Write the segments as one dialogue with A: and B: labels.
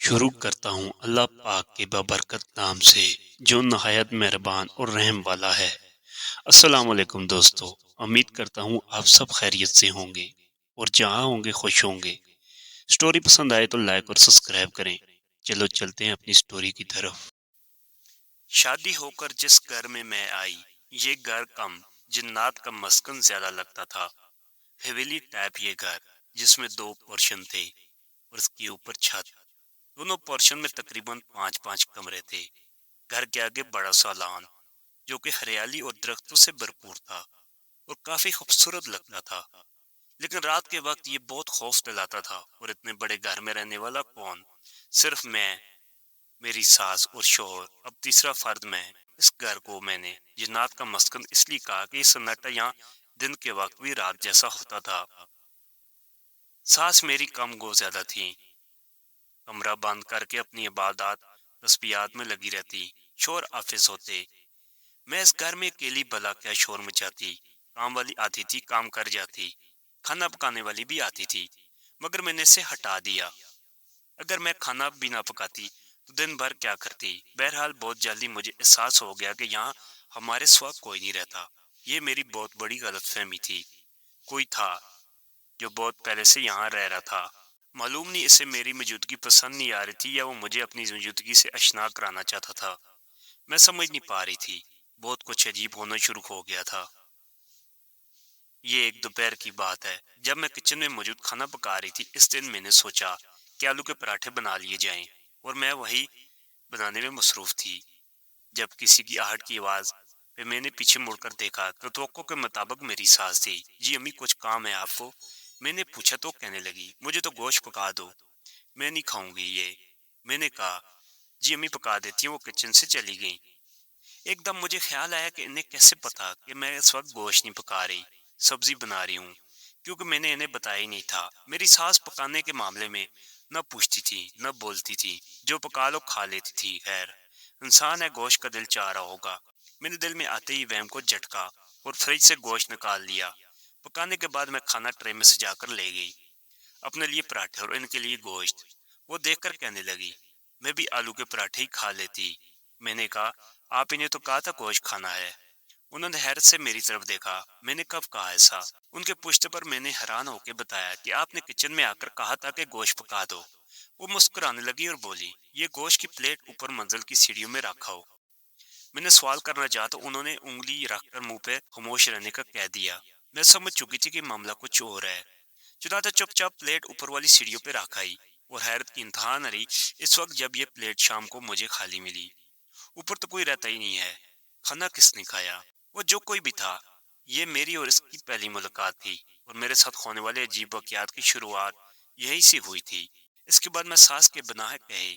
A: شروع کرتا ہوں اللہ پاک کے بابرکت نام سے جو نہایت مہربان اور رحم والا ہے۔ السلام علیکم دوستو، امید کرتا ہوں آپ سب خیریت سے ہوں گے اور جہاں ہوں گے خوش ہوں گے۔ سٹوری پسند آئے تو لائک اور سبسکرائب کریں۔ چلو چلتے ہیں اپنی سٹوری کی طرف۔ شادی ہو کر جس گھر میں آئی، یہ گھر کم جنات کا مسکن زیادہ لگتا تھا۔ حویلی ٹائپ یہ گھر، جس میں 2 پورشن تھے اور اس کے اوپر چھت۔ دونوں پورشن میں تقریباً 5 کمرے تھے۔ گھر کے آگے بڑا سا لان جو کہ ہریالی اور درختوں سے بھرپور تھا اور کافی خوبصورت لگتا تھا، لیکن رات کے وقت یہ بہت خوف دلاتا تھا۔ اور اتنے بڑے گھر میں رہنے والا کون؟ صرف میں، میری ساس اور شوہر، اب تیسرا فرد میں۔ اس گھر کو میں نے جنات کا مسکن اس لیے کہا کہ یہ سناٹا یہاں دن کے وقت بھی رات جیسا ہوتا تھا۔ ساس میری کم گو زیادہ تھی، کمرہ بند کر کے اپنی عبادات تسبیحات میں لگی رہتی۔ شور آفس ہوتے، میں اس گھر میں اکیلی بلا کیا شور مچاتی۔ کام والی آتی تھی، کام کر جاتی، کھانا پکانے والی بھی آتی تھی، مگر میں نے اسے ہٹا دیا۔ اگر میں کھانا بھی نہ پکاتی تو دن بھر کیا کرتی؟ بہرحال بہت جلدی مجھے احساس ہو گیا کہ یہاں ہمارے سوا کوئی نہیں رہتا۔ یہ میری بہت بڑی غلط فہمی تھی۔ کوئی تھا جو بہت پہلے سے یہاں رہ رہا تھا۔ معلوم نہیں اسے میری موجودگی پسند نہیں آ رہی تھی یا وہ مجھے اپنی موجودگی سے آشنا کرانا چاہتا تھا۔ میں سمجھ نہیں پا رہی تھی۔ بہت کچھ عجیب ہونا شروع ہو گیا تھا۔ یہ ایک دوپہر کی بات ہے، جب میں کچن میں موجود کھانا پکا رہی تھی۔ اس دن میں نے سوچا کہ آلو کے پراٹھے بنا لیے جائیں، اور میں وہی بنانے میں مصروف تھی جب کسی کی آہٹ کی آواز پہ میں نے پیچھے مڑ کر دیکھا تو توقع کے مطابق میری ساس تھی۔ جی امی، کچھ کام ہے آپ کو؟ میں نے پوچھا تو کہنے لگی، مجھے تو گوشت پکا دو، میں نہیں کھاؤں گی یہ۔ میں نے کہا، جی امی پکا دیتی ہیں۔ وہ کچن سے چلی گئیں۔ ایک دم مجھے خیال آیا کہ انہیں کیسے پتا کہ میں اس وقت گوشت نہیں پکا رہی، سبزی بنا رہی ہوں، کیونکہ میں نے انہیں بتایا ہی نہیں تھا۔ میری ساس پکانے کے معاملے میں نہ پوچھتی تھی نہ بولتی تھی، جو پکا لو کھا لیتی تھی۔ خیر، انسان ہے، گوشت کا دل چاہ رہا ہوگا۔ میں نے دل میں آتے ہی وہم کو جھٹکا اور فریج سے گوشت نکال لیا۔ پکانے کے بعد میں کھانا ٹرے میں سجا کر لے گئی، اپنے لیے پراٹھے اور ان کے لیے گوشت۔ وہ دیکھ کر کہنے لگی، میں بھی آلو کے پراٹھے ہی کھا لیتی۔ میں نے کہا، آپ انہیں تو کہا تھا گوشت کھانا ہے۔ انہوں نے حیرت سے میری طرف دیکھا۔ میں نے کب کہا ایسا؟ ان کے پوچھتے پر میں نے حیران ہو کے بتایا کہ آپ نے کچن میں آ کر کہا تھا کہ گوشت پکا دو۔ وہ مسکرانے لگی اور بولی، یہ گوشت کی پلیٹ اوپر منزل کی سیڑھیوں میں رکھا ہو۔ میں نے سوال کرنا چاہا تو انہوں نے انگلی رکھ کر منہ پہ خاموش رہنے کا کہہ دیا۔ میں سمجھ چکی تھی کہ معاملہ کچھ اور ہے، چنانچہ چپ چاپ پلیٹ اوپر والی سیڑھیوں پہ رکھ آئی، اور حیرت کی انتہا نہ رہی اس وقت جب یہ پلیٹ شام کو مجھے خالی ملی۔ اوپر تو کوئی رہتا ہی نہیں ہے، کھانا کس نے کھایا؟ وہ جو کوئی بھی تھا، یہ میری اور اس کی پہلی ملاقات تھی، اور میرے ساتھ ہونے والے عجیب واقعات کی شروعات یہی سے ہوئی تھی۔ اس کے بعد میں ساس کے بنا کہے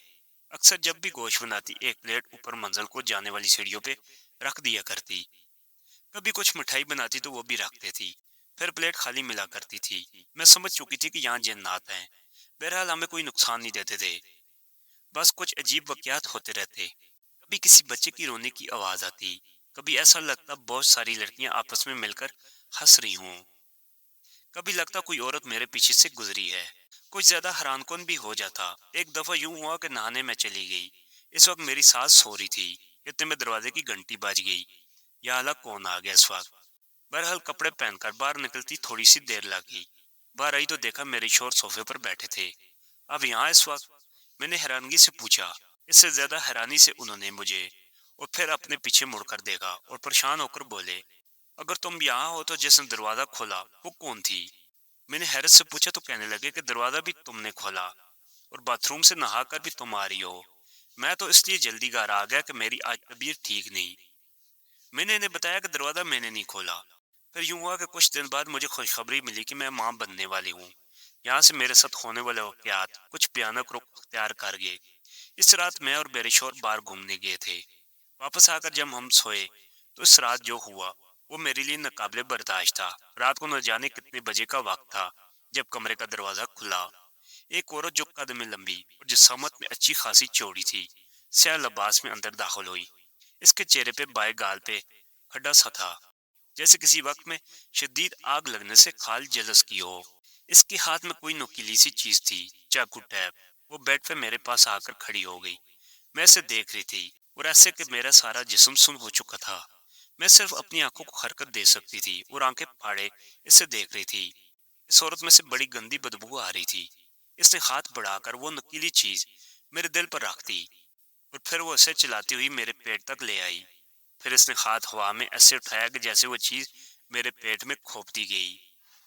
A: اکثر جب بھی گوشت بناتی ایک پلیٹ اوپر منزل کو جانے والی سیڑھیوں پہ رکھ دیا کرتی۔ کبھی کچھ مٹھائی بناتی تو وہ بھی رکھتے تھی، پھر پلیٹ خالی ملا کرتی تھی۔ میں سمجھ چکی تھی کہ یہاں جنات ہیں، بہرحال ہمیں کوئی نقصان نہیں دیتے تھے، بس کچھ عجیب واقعات ہوتے رہتے۔ کبھی کسی بچے کی رونے کی آواز آتی، کبھی ایسا لگتا بہت ساری لڑکیاں آپس میں مل کر ہنس رہی ہوں، کبھی لگتا کوئی عورت میرے پیچھے سے گزری ہے۔ کچھ زیادہ حیران کن بھی ہو جاتا۔ ایک دفعہ یوں ہوا کہ نہانے میں چلی گئی، اس وقت میری ساس سو رہی تھی، اتنے میں دروازے کی گھنٹی بج گئی۔ یا اللہ، کون آ گیا اس وقت؟ بہرحال کپڑے پہن کر باہر نکلتی تھوڑی سی دیر لگی۔ باہر آئی تو دیکھا میرے شوہر صوفے پر بیٹھے تھے۔ اب یہاں اس وقت؟ میں نے حیرانگی سے پوچھا۔ اس سے زیادہ حیرانی سے انہوں نے مجھے اور پھر اپنے پیچھے مڑ کر دیکھا اور پریشان ہو کر بولے، اگر تم یہاں ہو تو جس نے دروازہ کھولا وہ کون تھی؟ میں نے حیرت سے پوچھا تو کہنے لگے کہ دروازہ بھی تم نے کھولا اور باتھ روم سے نہا کر بھی تم آ رہی ہو۔ میں تو اس لیے جلدی گھر آ گیا کہ میری آج طبیعت ٹھیک نہیں۔ میں نے انہیں بتایا کہ دروازہ میں نے نہیں کھولا۔ پھر یوں ہوا کہ کچھ دن بعد مجھے خوشخبری ملی کہ میں ماں بننے والی ہوں۔ یہاں سے میرے ساتھ ہونے والے واقعات کچھ بھیانک رخ اختیار کر گئے۔ اس رات میں اور میرے شوہر باہر گھومنے گئے تھے۔ واپس آ کر جب ہم سوئے تو اس رات جو ہوا وہ میرے لیے ناقابل برداشت تھا۔ رات کو نہ جانے کتنے بجے کا وقت تھا جب کمرے کا دروازہ کھلا۔ ایک عورت جو قد میں لمبی اور جسامت میں اچھی خاصی چوڑی تھی، سیاہ لباس میں اندر داخل ہوئی۔ اس کے چہرے پہ بائیں گال پہ کھڈا سا تھا، جیسے کسی وقت میں شدید آگ لگنے سے کھال جلس کی ہو۔ اس کے ہاتھ میں کوئی نوکیلی سی چیز تھی، چاقو ٹیپ۔ وہ بیڈ پہ میرے پاس آ کر کھڑی ہو گئی۔ میں اسے دیکھ رہی تھی اور ایسے کہ میرا سارا جسم سن ہو چکا تھا۔ میں صرف اپنی آنکھوں کو حرکت دے سکتی تھی اور آنکھیں پھاڑے اسے دیکھ رہی تھی۔ اس عورت میں سے بڑی گندی بدبو آ رہی تھی۔ اس نے ہاتھ بڑھا کر وہ نکیلی چیز میرے دل پر رکھ دی اور پھر وہ اسے چلاتی ہوئی میرے پیٹ تک لے آئی۔ پھر اس نے ہاتھ ہوا میں ایسے اٹھایا کہ جیسے وہ چیز میرے پیٹ میں کھوپ دی گئی۔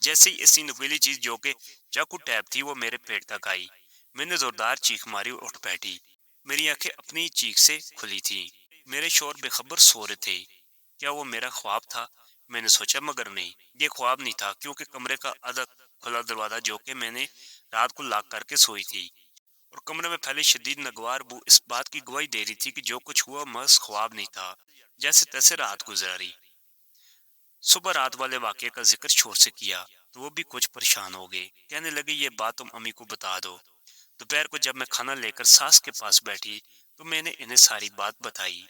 A: جیسے ہی اسی نکیلی چیز جو کہ چاقو ٹیپ تھی وہ میرے پیٹ تک آئی، میں نے زوردار چیخ ماری اور اٹھ بیٹھی۔ میری آنکھیں اپنی چیخ سے کھلی تھی۔ میرے شوہر بے خبر سو رہے تھے۔ کیا وہ میرا خواب تھا؟ میں نے سوچا، مگر نہیں، یہ خواب نہیں تھا، کیونکہ کمرے کا آدھا کھلا دروازہ جو کہ میں نے رات کو لاک کر کے سوئی تھی اور کمرے میں پھیلی شدید نگوار بو اس بات کی گواہی دے رہی تھی کہ جو کچھ ہوا محض خواب نہیں تھا۔ جیسے تیسے رات گزاری۔ صبح رات والے واقعے کا ذکر شور سے کیا تو وہ بھی کچھ پریشان ہو گئے، کہنے لگے یہ بات تم امی کو بتا دو۔ دوپہر کو جب میں کھانا لے کر ساس کے پاس بیٹھی تو میں نے انہیں ساری بات بتائی۔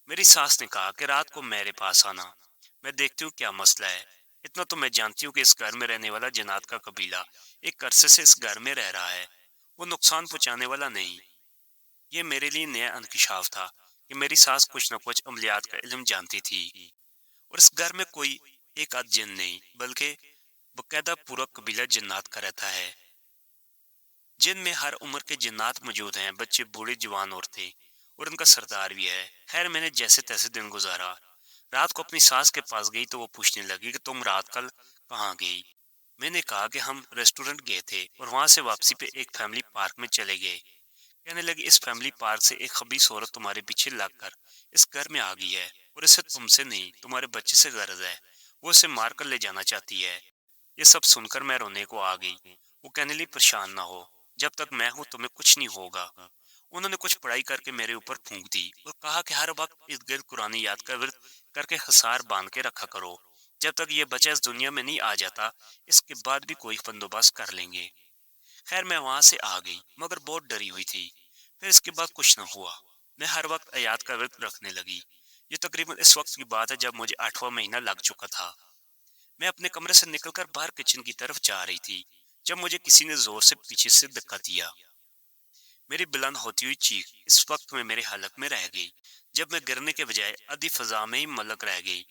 A: میری ساس نے کہا کہ رات کو میرے پاس آنا، میں دیکھتی ہوں کیا مسئلہ ہے۔ اتنا تو میں جانتی ہوں کہ اس گھر میں رہنے والا جنات کا قبیلہ ایک عرصے سے اس گھر میں رہ رہا ہے، وہ نقصان پہنچانے والا نہیں۔ یہ میرے لیے نیا انکشاف تھا کہ میری ساس کچھ نہ کچھ عملیات کا علم جانتی تھی اور اس گھر میں کوئی ایک آدھ جن نہیں بلکہ باقاعدہ پورا قبیلہ جنات کا رہتا ہے، جن میں ہر عمر کے جنات موجود ہیں، بچے، بوڑھے، جوان، عورتیں، اور ان کا سردار بھی ہے۔ خیر میں نے جیسے تیسے دن گزارا۔ رات کو اپنی ساس کے پاس گئی تو وہ پوچھنے لگی کہ تم رات کل کہاں گئی؟ میں نے کہا کہ ہم ریسٹورنٹ گئے تھے اور وہاں سے واپسی پہ ایک فیملی پارک میں چلے گئے۔ کہنے لگی اس فیملی پارک سے ایک خبیث عورت تمہارے پیچھے لگ کر اس گھر میں آ گئی ہے اور اسے تم سے نہیں تمہارے بچے سے غرض ہے، وہ اسے مار کر لے جانا چاہتی ہے۔ یہ سب سن کر میں رونے کو آ گئی۔ وہ کہنے لگی پریشان نہ ہو، جب تک میں ہوں تمہیں کچھ نہیں ہوگا۔ انہوں نے کچھ پڑھائی کر کے میرے اوپر پھونک دی اور کہا کہ ہر وقت ارد گرد قرآن یاد کا ورد کر کے حصار باندھ کے رکھا کرو، جب تک یہ بچہ اس دنیا میں نہیں آ جاتا، اس کے بعد بھی کوئی بندوبست کر لیں گے۔ خیر میں وہاں سے آ گئی مگر بہت ڈری ہوئی تھی۔ پھر اس کے بعد کچھ نہ ہوا، میں ہر وقت آیات کا ورد رکھنے لگی۔ یہ تقریباً اس وقت کی بات ہے جب مجھے 8واں مہینہ لگ چکا تھا۔ میں اپنے کمرے سے نکل کر باہر کچن کی طرف جا رہی تھی جب مجھے کسی نے زور سے پیچھے سے دھکا دیا۔ میری بلند ہوتی ہوئی چیخ اس وقت میں میرے حلق میں رہ گئی جب میں گرنے کے بجائے آدھی فضا میں ہی ملک رہ گئی۔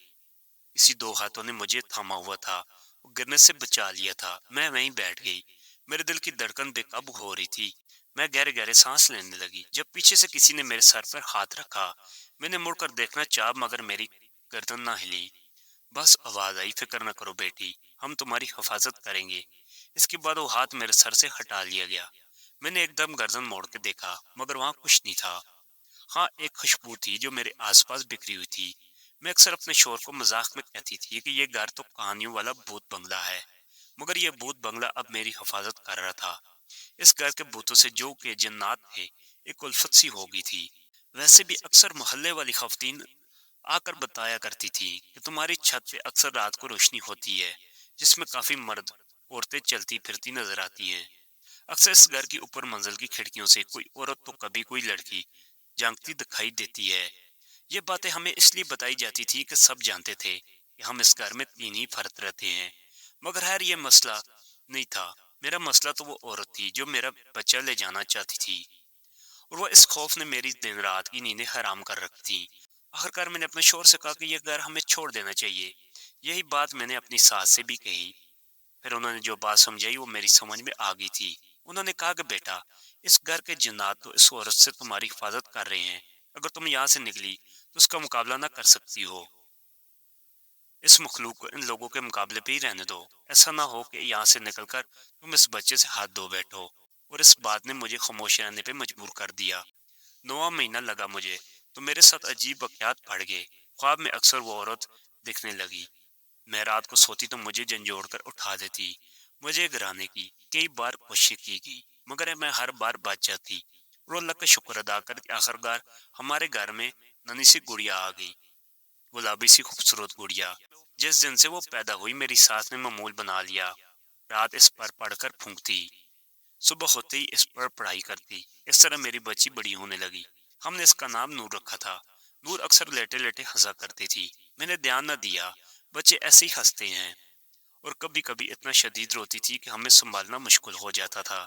A: اسی دو ہاتھوں نے مجھے تھاما ہوا تھا، وہ گرنے سے بچا لیا تھا۔ میں وہیں بیٹھ گئی، میرے دل کی دھڑکن بے قابو ہو رہی تھی۔ میں گہرے گہرے سانس لینے لگی جب پیچھے سے کسی نے میرے سر پر ہاتھ رکھا۔ میں نے مڑ کر دیکھنا چاہا مگر میری گردن نہ ہلی۔ بس آواز آئی، فکر نہ کرو بیٹی، ہم تمہاری حفاظت کریں گے۔ اس کے بعد وہ ہاتھ میرے سر سے ہٹا لیا گیا۔ میں نے ایک دم گردن موڑ کے دیکھا مگر وہاں کچھ نہیں تھا۔ ہاں ایک خوشبو تھی جو میرے آس پاس بکھری ہوئی تھی۔ میں اکثر اپنے شوہر کو مذاق میں کہتی تھی کہ یہ گھر تو کہانیوں والا بھوت بنگلہ ہے، مگر یہ بھوت بنگلہ اب میری حفاظت کر رہا تھا۔ اس گھر کے بھوتوں سے جو کہ جنات تھے ایک الفت سی ہو گئی تھی۔ ویسے بھی اکثر محلے والی خواتین آ کر بتایا کرتی تھی کہ تمہاری چھت پہ اکثر رات کو روشنی ہوتی ہے جس میں کافی مرد عورتیں چلتی پھرتی نظر آتی ہیں۔ اکثر اس گھر کی اوپر منزل کی کھڑکیوں سے کوئی عورت تو کبھی کوئی لڑکی جھانکتی دکھائی دیتی ہے۔ یہ باتیں ہمیں اس لیے بتائی جاتی تھی کہ سب جانتے تھے کہ ہم اس گھر میں 3 ہی فرد رہتے ہیں، مگر خیر یہ مسئلہ نہیں تھا۔ میرا مسئلہ تو وہ عورت تھی جو میرا بچہ لے جانا چاہتی تھی، اور وہ اس خوف نے میری دن رات کی نیندیں حرام کر رکھی تھی۔ آخرکار میں نے اپنے شوہر سے کہا کہ یہ گھر ہمیں چھوڑ دینا چاہیے۔ یہی بات میں نے اپنی ساس سے بھی کہی۔ پھر انہوں نے جو بات سمجھائی وہ میری سمجھ میں آ گئی تھی۔ انہوں نے کہا کہ بیٹا، اس گھر کے جنات تو اس عورت سے تمہاری حفاظت کر رہے ہیں، اگر تم یہاں سے نکلی تو اس کا مقابلہ نہ کر سکتی ہو۔ اس مخلوق کو ان لوگوں کے مقابلے پہ ہی رہنے دو، ایسا نہ ہو کہ یہاں سے نکل کر تم اس بچے سے ہاتھ دھو بیٹھو۔ اور اس بات نے مجھے خاموش رہنے پہ مجبور کر دیا۔ 9واں مہینہ لگا مجھے تو میرے ساتھ عجیب واقعات پڑ گئے۔ خواب میں اکثر وہ عورت دکھنے لگی۔ میں رات کو سوتی تو مجھے جھنجھوڑ کر اٹھا دیتی، مجھے گرانے کی کئی بار کوشش کی گئی مگر میں ہر بار بچ جاتی، اور اللہ کا شکر ادا کر کے آخرکار ہمارے گھر میں ننھی سی گڑیا آ گئی، گلابی سی خوبصورت گڑیا۔ جس دن سے وہ پیدا ہوئی میری ساس نے معمول بنا لیا رات اس پر پڑھ کر پھونکتی، صبح ہوتے ہی اس پر پڑھائی کرتی۔ اس طرح میری بچی بڑی ہونے لگی۔ ہم نے اس کا نام نور رکھا تھا۔ نور اکثر لیٹے لیٹے ہنسا کرتی تھی، میں نے دھیان نہ دیا، بچے ایسے ہی ہنستے ہیں، اور کبھی کبھی اتنا شدید روتی تھی کہ ہمیں سنبھالنا مشکل ہو جاتا تھا۔